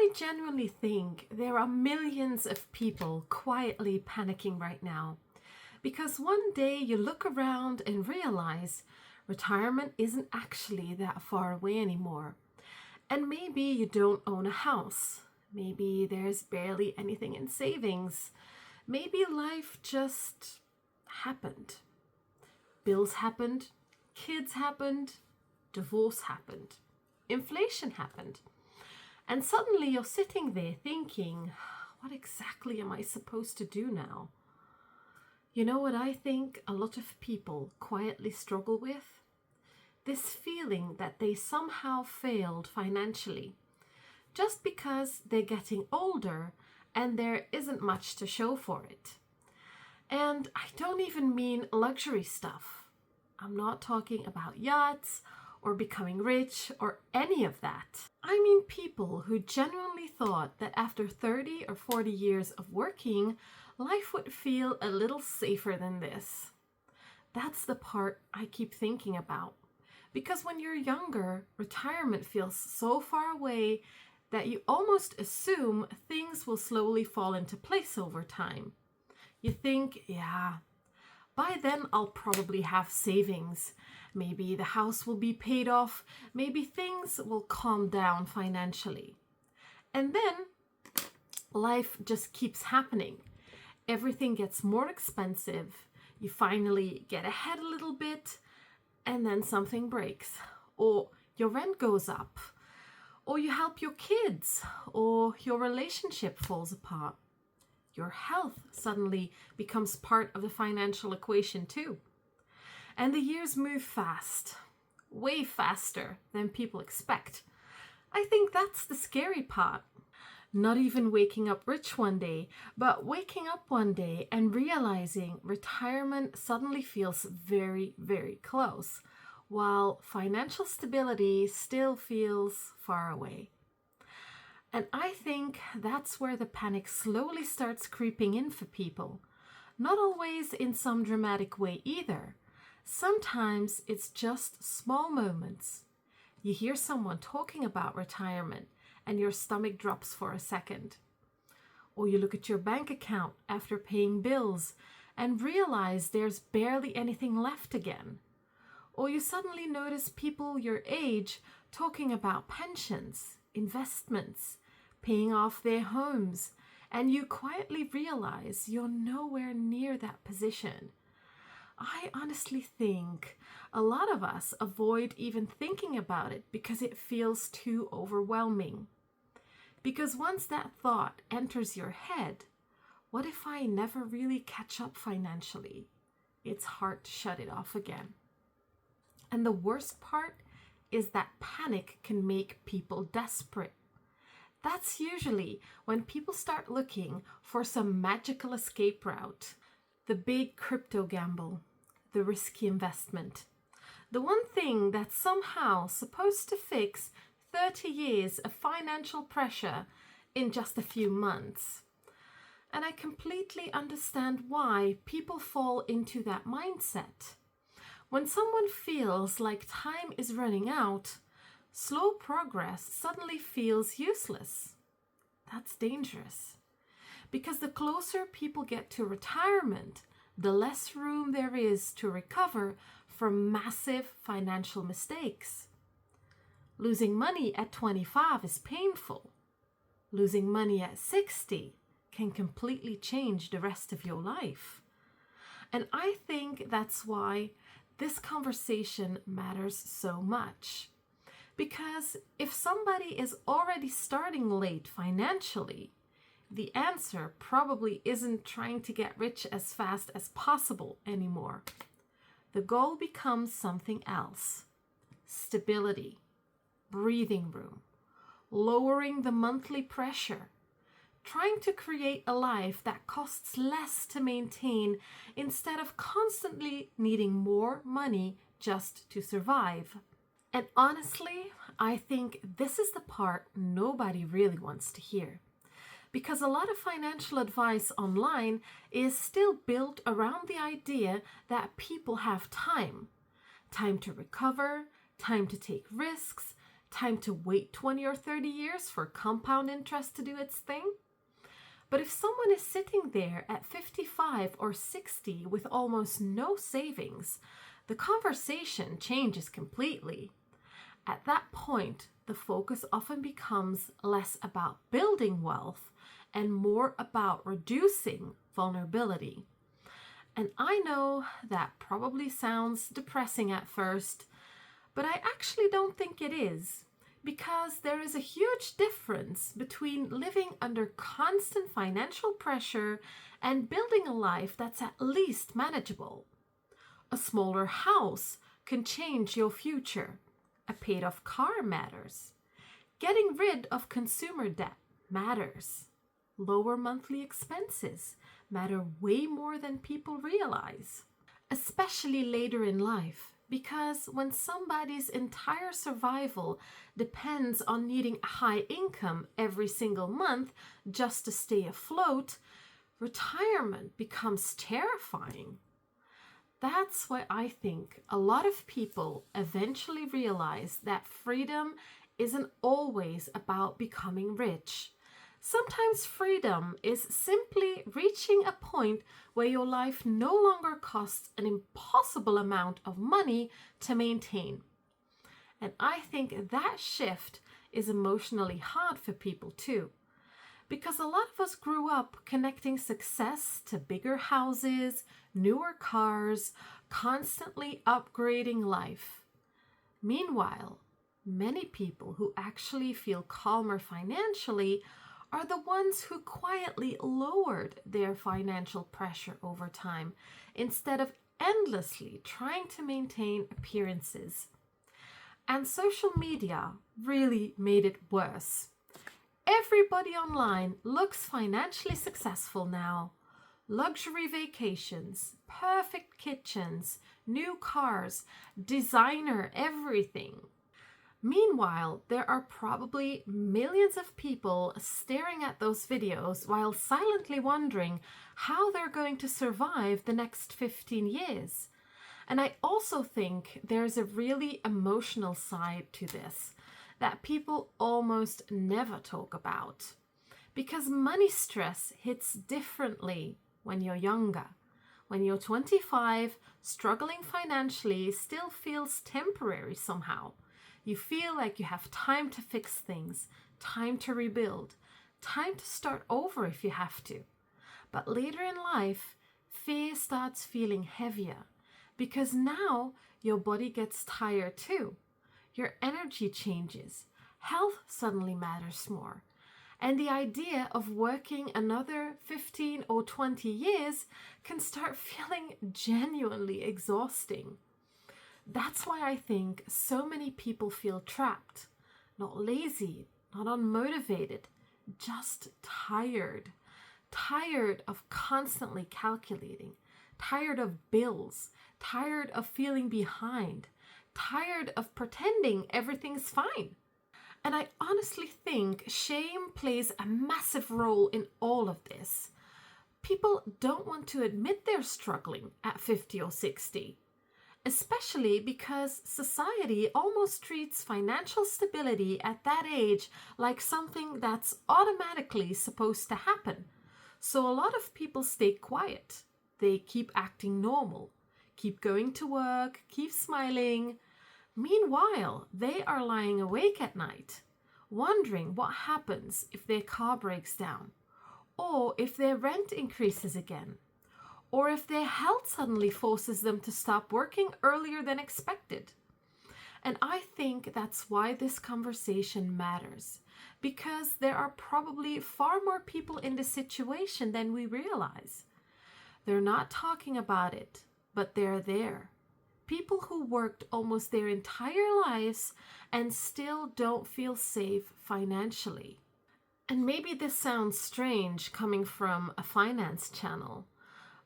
I genuinely think there are millions of people quietly panicking right now because one day you look around and realize retirement isn't actually that far away anymore. And maybe you don't own a house. Maybe there's barely anything in savings. Maybe life just happened. Bills happened, kids happened, divorce happened, inflation happened. And suddenly you're sitting there thinking, what exactly am I supposed to do now? You know what I think a lot of people quietly struggle with? This feeling that they somehow failed financially just because they're getting older and there isn't much to show for it. And I don't even mean luxury stuff. I'm not talking about yachts or becoming rich or any of that. I mean people who genuinely thought that after 30 or 40 years of working, life would feel a little safer than this. That's the part I keep thinking about. Because when you're younger, retirement feels so far away that you almost assume things will slowly fall into place over time. You think, yeah, by then I'll probably have savings. Maybe the house will be paid off. Maybe things will calm down financially. And then life just keeps happening. Everything gets more expensive. You finally get ahead a little bit, and then something breaks. Or your rent goes up. Or you help your kids. Or your relationship falls apart. Your health suddenly becomes part of the financial equation too. And the years move fast, way faster than people expect. I think that's the scary part. Not even waking up rich one day, but waking up one day and realizing retirement suddenly feels very, very close, while financial stability still feels far away. And I think that's where the panic slowly starts creeping in for people. Not always in some dramatic way either. Sometimes it's just small moments. You hear someone talking about retirement and your stomach drops for a second. Or you look at your bank account after paying bills and realize there's barely anything left again. Or you suddenly notice people your age talking about pensions, investments, paying off their homes, and you quietly realize you're nowhere near that position. I honestly think a lot of us avoid even thinking about it because it feels too overwhelming. Because once that thought enters your head, what if I never really catch up financially? It's hard to shut it off again. And the worst part is that panic can make people desperate. That's usually when people start looking for some magical escape route. The big crypto gamble, the risky investment. The one thing that's somehow supposed to fix 30 years of financial pressure in just a few months. And I completely understand why people fall into that mindset. When someone feels like time is running out, slow progress suddenly feels useless. That's dangerous. Because the closer people get to retirement, the less room there is to recover from massive financial mistakes. Losing money at 25 is painful. Losing money at 60 can completely change the rest of your life. And I think that's why this conversation matters so much. Because if somebody is already starting late financially, the answer probably isn't trying to get rich as fast as possible anymore. The goal becomes something else: stability, breathing room, lowering the monthly pressure, trying to create a life that costs less to maintain instead of constantly needing more money just to survive. And honestly, I think this is the part nobody really wants to hear. Because a lot of financial advice online is still built around the idea that people have time. Time to recover, time to take risks, Time to wait 20 or 30 years for compound interest to do its thing? But if someone is sitting there at 55 or 60 with almost no savings, the conversation changes completely. At that point, the focus often becomes less about building wealth and more about reducing vulnerability. And I know that probably sounds depressing at first, but I actually don't think it is, because there is a huge difference between living under constant financial pressure and building a life that's at least manageable. A smaller house can change your future. A paid-off car matters. Getting rid of consumer debt matters. Lower monthly expenses matter way more than people realize, especially later in life, because when somebody's entire survival depends on needing a high income every single month just to stay afloat, retirement becomes terrifying. That's why I think a lot of people eventually realize that freedom isn't always about becoming rich. Sometimes freedom is simply reaching a point where your life no longer costs an impossible amount of money to maintain. And I think that shift is emotionally hard for people too, because a lot of us grew up connecting success to bigger houses, newer cars, constantly upgrading life. Meanwhile, many people who actually feel calmer financially are the ones who quietly lowered their financial pressure over time instead of endlessly trying to maintain appearances. And social media really made it worse. Everybody online looks financially successful now. Luxury vacations, perfect kitchens, new cars, designer everything. Meanwhile, there are probably millions of people staring at those videos while silently wondering how they're going to survive the next 15 years. And I also think there's a really emotional side to this that people almost never talk about. Because money stress hits differently when you're younger. When you're 25, struggling financially still feels temporary somehow. You feel like you have time to fix things, time to rebuild, time to start over if you have to. But later in life, fear starts feeling heavier because now your body gets tired too. Your energy changes. Health suddenly matters more. And the idea of working another 15 or 20 years can start feeling genuinely exhausting. That's why I think so many people feel trapped, not lazy, not unmotivated, just tired. Tired of constantly calculating, tired of bills, tired of feeling behind, tired of pretending everything's fine. And I honestly think shame plays a massive role in all of this. People don't want to admit they're struggling at 50 or 60. Especially because society almost treats financial stability at that age like something that's automatically supposed to happen. So a lot of people stay quiet. They keep acting normal, keep going to work, keep smiling. Meanwhile, they are lying awake at night, wondering what happens if their car breaks down, or if their rent increases again, or if their health suddenly forces them to stop working earlier than expected. And I think that's why this conversation matters, because there are probably far more people in this situation than we realize. They're not talking about it, but they're there. People who worked almost their entire lives and still don't feel safe financially. And maybe this sounds strange coming from a finance channel,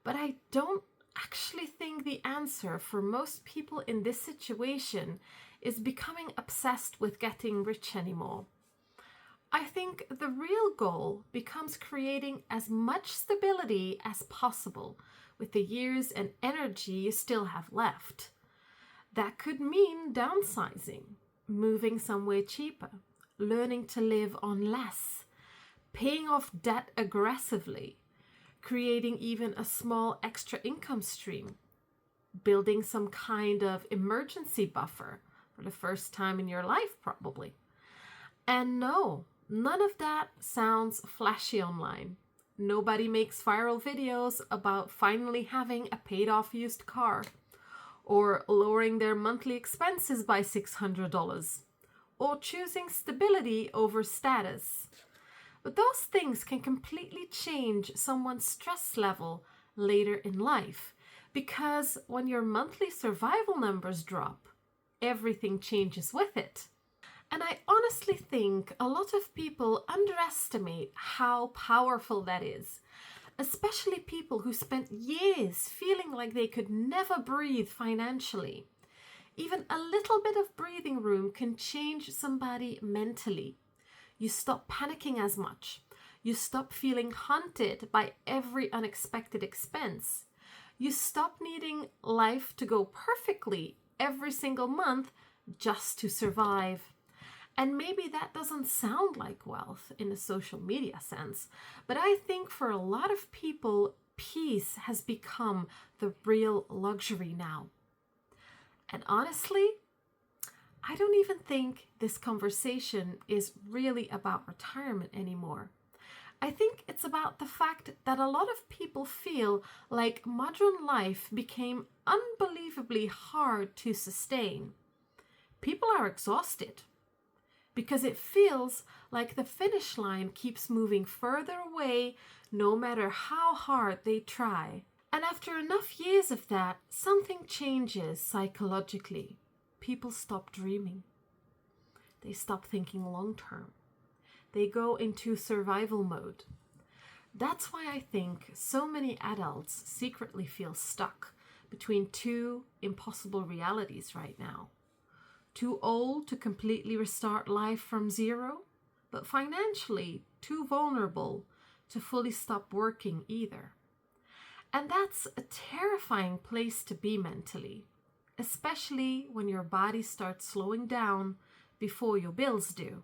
but I don't actually think the answer for most people in this situation is becoming obsessed with getting rich anymore. I think the real goal becomes creating as much stability as possible with the years and energy you still have left. That could mean downsizing, moving somewhere cheaper, learning to live on less, paying off debt aggressively, creating even a small extra income stream, building some kind of emergency buffer for the first time in your life, probably. And no, none of that sounds flashy online. Nobody makes viral videos about finally having a paid off used car, or lowering their monthly expenses by $600, or choosing stability over status. But those things can completely change someone's stress level later in life, because when your monthly survival numbers drop, everything changes with it. And I honestly think a lot of people underestimate how powerful that is, especially people who spent years feeling like they could never breathe financially. Even a little bit of breathing room can change somebody mentally. You stop panicking as much. You stop feeling haunted by every unexpected expense. You stop needing life to go perfectly every single month just to survive. And maybe that doesn't sound like wealth in a social media sense, but I think for a lot of people, peace has become the real luxury now. And honestly, I don't even think this conversation is really about retirement anymore. I think it's about the fact that a lot of people feel like modern life became unbelievably hard to sustain. People are exhausted because it feels like the finish line keeps moving further away no matter how hard they try. And after enough years of that, something changes psychologically. People stop dreaming. They stop thinking long term. They go into survival mode. That's why I think so many adults secretly feel stuck between two impossible realities right now. Too old to completely restart life from zero, but financially too vulnerable to fully stop working either. And that's a terrifying place to be mentally, especially when your body starts slowing down before your bills do.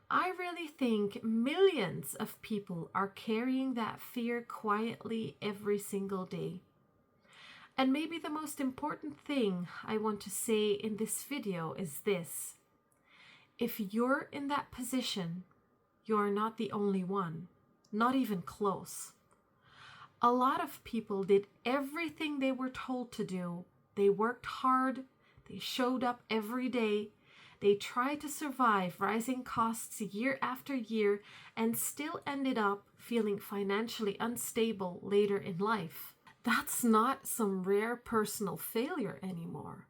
I really think millions of people are carrying that fear quietly every single day. And maybe the most important thing I want to say in this video is this. If you're in that position, you're not the only one, not even close. A lot of people did everything they were told to do. They worked hard, they showed up every day, they tried to survive rising costs year after year and still ended up feeling financially unstable later in life. That's not some rare personal failure anymore.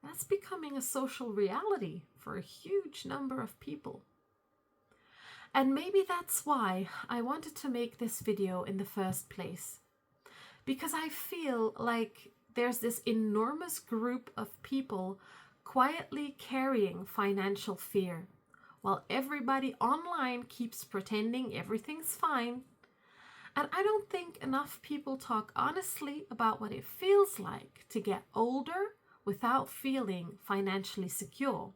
That's becoming a social reality for a huge number of people. And maybe that's why I wanted to make this video in the first place. Because I feel like there's this enormous group of people quietly carrying financial fear, while everybody online keeps pretending everything's fine. And I don't think enough people talk honestly about what it feels like to get older without feeling financially secure.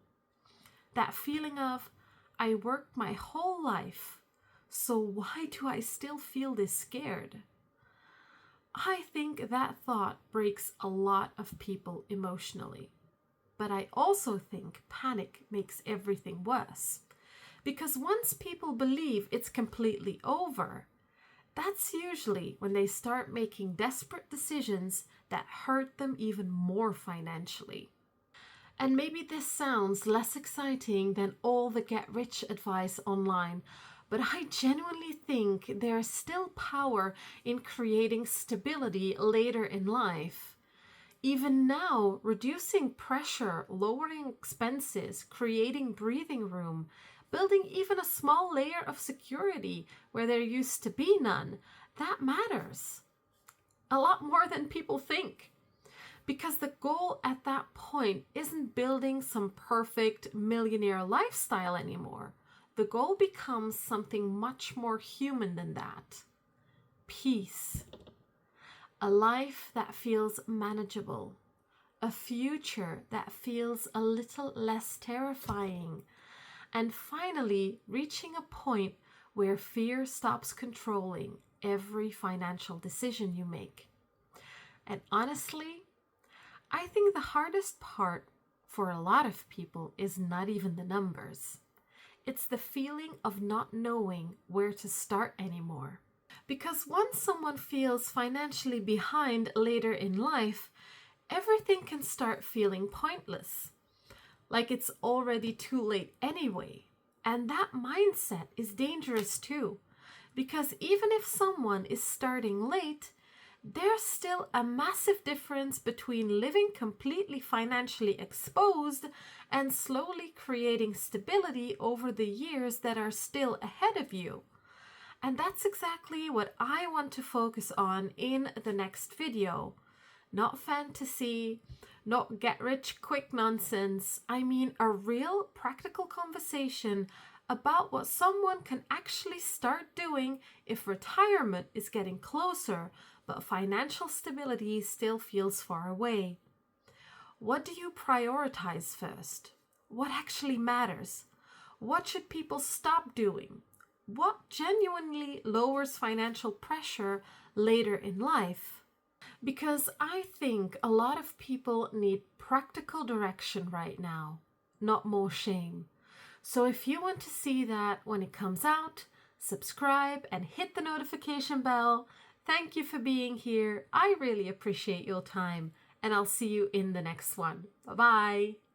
That feeling of, I worked my whole life, so why do I still feel this scared? I think that thought breaks a lot of people emotionally. But I also think panic makes everything worse. Because once people believe it's completely over, that's usually when they start making desperate decisions that hurt them even more financially. And maybe this sounds less exciting than all the get-rich advice online, but I genuinely think there's still power in creating stability later in life. Even now, reducing pressure, lowering expenses, creating breathing room, building even a small layer of security where there used to be none, that matters. A lot more than people think. Because the goal at that point isn't building some perfect millionaire lifestyle anymore. The goal becomes something much more human than that. Peace. A life that feels manageable. a future that feels a little less terrifying, and finally reaching a point where fear stops controlling every financial decision you make. And honestly, I think the hardest part for a lot of people is not even the numbers. It's the feeling of not knowing where to start anymore. Because once someone feels financially behind later in life, everything can start feeling pointless, like it's already too late anyway. And that mindset is dangerous too, because even if someone is starting late, there's still a massive difference between living completely financially exposed and slowly creating stability over the years that are still ahead of you. And that's exactly what I want to focus on in the next video. Not fantasy, not get rich quick nonsense. I mean a real practical conversation about what someone can actually start doing if retirement is getting closer, but financial stability still feels far away. What do you prioritize first? What actually matters? What should people stop doing? What genuinely lowers financial pressure later in life? Because I think a lot of people need practical direction right now, not more shame. So if you want to see that when it comes out, subscribe and hit the notification bell. Thank you for being here. I really appreciate your time, and I'll see you in the next one. Bye-bye.